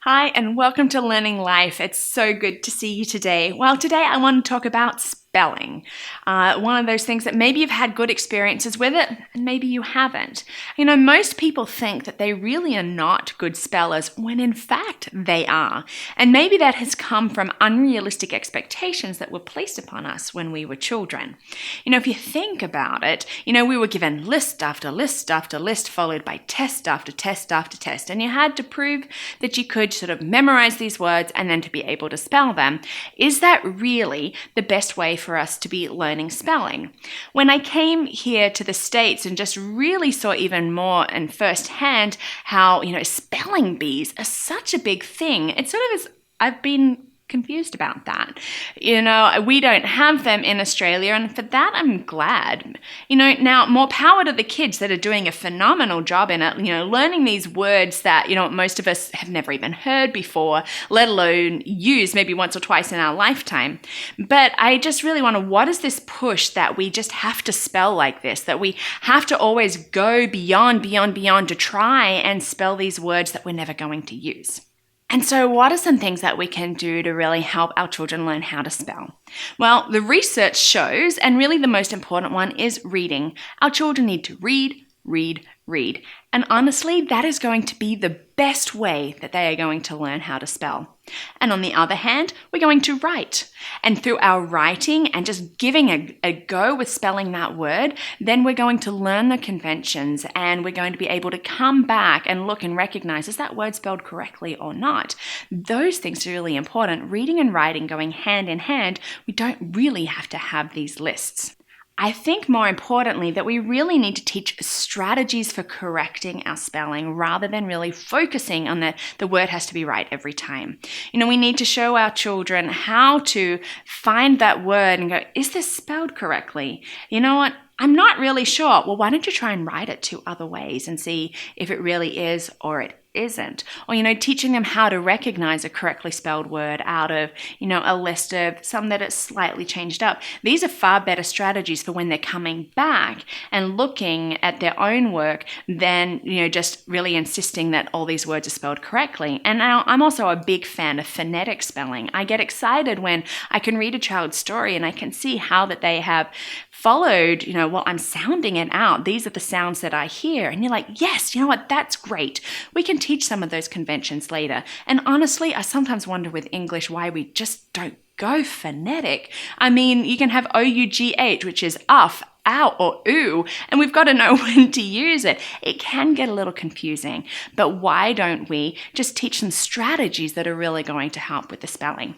Hi, and welcome to Learning Life. It's so good to see you today. Well, today I want to talk about spelling. One of those things that maybe you've had good experiences with it, and maybe you haven't. Most people think that they really are not good spellers when in fact they are. And maybe that has come from unrealistic expectations that were placed upon us when we were children. If you think about it, we were given list after list after list, followed by test after test after test, and you had to prove that you could sort of memorize these words and then to be able to spell them. Is that really the best way for us to be learning spelling? When I came here to the States and just really saw even more and firsthand how, spelling bees are such a big thing, it sort of is, I've been confused about that. We don't have them in Australia, and for that I'm glad. Now more power to the kids that are doing a phenomenal job in it, learning these words that, most of us have never even heard before, let alone use maybe once or twice in our lifetime. But I just really wonder, what is this push that we just have to spell like this, that we have to always go beyond to try and spell these words that we're never going to use? And so what are some things that we can do to really help our children learn how to spell? Well, the research shows, and really the most important one is reading. Our children need to read. And honestly, that is going to be the best way that they are going to learn how to spell. And on the other hand, we're going to write. And through our writing and just giving a go with spelling that word, then we're going to learn the conventions and we're going to be able to come back and look and recognize, is that word spelled correctly or not? Those things are really important. Reading and writing going hand in hand, we don't really have to have these lists. I think more importantly that we really need to teach strategies for correcting our spelling rather than really focusing on the word has to be right every time. We need to show our children how to find that word and go, is this spelled correctly? You know what? I'm not really sure. Well, why don't you try and write it 2 other ways and see if it really is or it isn't. Or, teaching them how to recognize a correctly spelled word out of, a list of some that are slightly changed up. These are far better strategies for when they're coming back and looking at their own work than, just really insisting that all these words are spelled correctly. And now I'm also a big fan of phonetic spelling. I get excited when I can read a child's story and I can see how that they have followed, I'm sounding it out. These are the sounds that I hear. And you're like, yes, you know what? That's great. We can teach some of those conventions later. And honestly, I sometimes wonder with English why we just don't go phonetic. You can have OUGH, which is uff, ow, or ooh, and we've got to know when to use it. It can get a little confusing, but why don't we just teach some strategies that are really going to help with the spelling?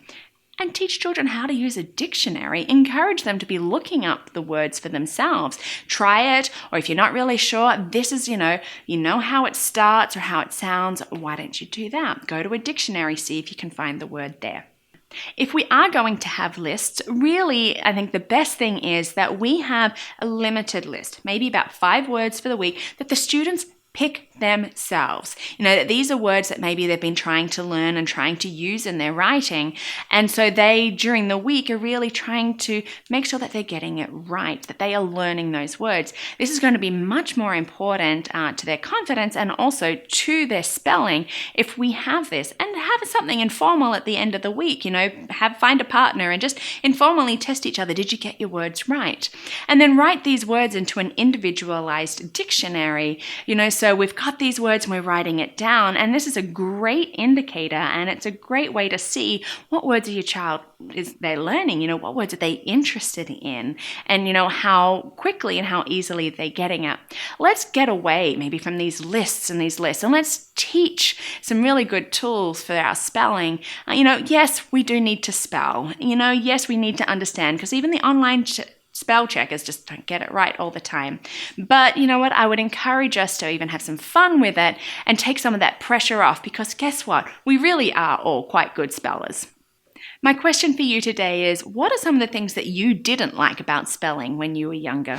And teach children how to use a dictionary. Encourage them to be looking up the words for themselves. Try it, or if you're not really sure, this is, you know how it starts or how it sounds, why don't you do that? Go to a dictionary, see if you can find the word there. If we are going to have lists, really, I think the best thing is that we have a limited list, maybe about 5 words for the week, that the students pick themselves. That these are words that maybe they've been trying to learn and trying to use in their writing. And so they, during the week, are really trying to make sure that they're getting it right, that they are learning those words. This is going to be much more important to their confidence and also to their spelling if we have this. And have something informal at the end of the week, find a partner and just informally test each other. Did you get your words right? And then write these words into an individualized dictionary, so we've got these words and we're writing it down, and this is a great indicator and it's a great way to see what words are your child is they learning, what words are they interested in, and how quickly and how easily they're getting it. Let's get away maybe from these lists and let's teach some really good tools for our spelling. Yes, we do need to spell. Yes, we need to understand, because even the online spell checkers just don't get it right all the time. But you know what? I would encourage us to even have some fun with it and take some of that pressure off, because guess what? We really are all quite good spellers. My question for you today is, what are some of the things that you didn't like about spelling when you were younger?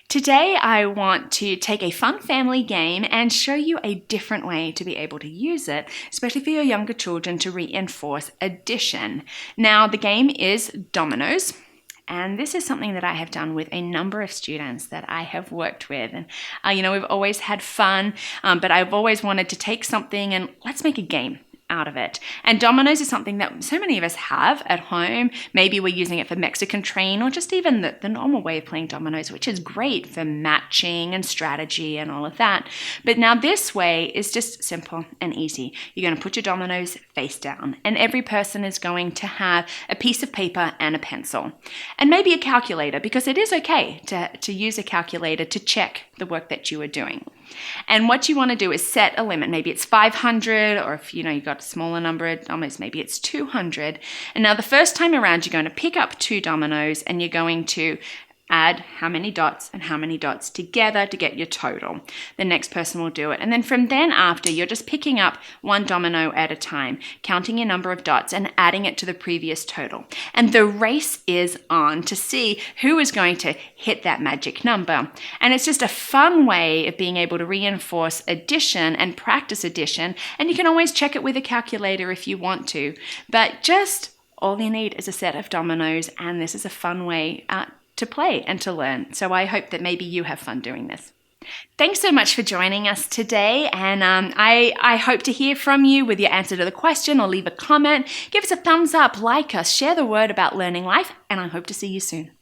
Today, I want to take a fun family game and show you a different way to be able to use it, especially for your younger children, to reinforce addition. Now, the game is dominoes. And this is something that I have done with a number of students that I have worked with. And, we've always had fun, but I've always wanted to take something and let's make a game out of it. And dominoes is something that so many of us have at home. Maybe we're using it for Mexican train or just even the normal way of playing dominoes, which is great for matching and strategy and all of that. But now this way is just simple and easy. You're going to put your dominoes face down, and every person is going to have a piece of paper and a pencil, and maybe a calculator, because it is okay to use a calculator to check the work that you are doing. And what you want to do is set a limit. Maybe it's 500, or if you've got a smaller number of dominoes, maybe it's 200. And now the first time around, you're going to pick up 2 dominoes and you're going to add how many dots and how many dots together to get your total. The next person will do it. And then from then after, you're just picking up 1 domino at a time, counting your number of dots and adding it to the previous total. And the race is on to see who is going to hit that magic number. And it's just a fun way of being able to reinforce addition and practice addition. And you can always check it with a calculator if you want to. But just all you need is a set of dominoes, and this is a fun way to play and to learn. So I hope that maybe you have fun doing this. Thanks so much for joining us today, and I hope to hear from you with your answer to the question, or leave a comment. Give us a thumbs up, like us, share the word about Learning Life, and I hope to see you soon.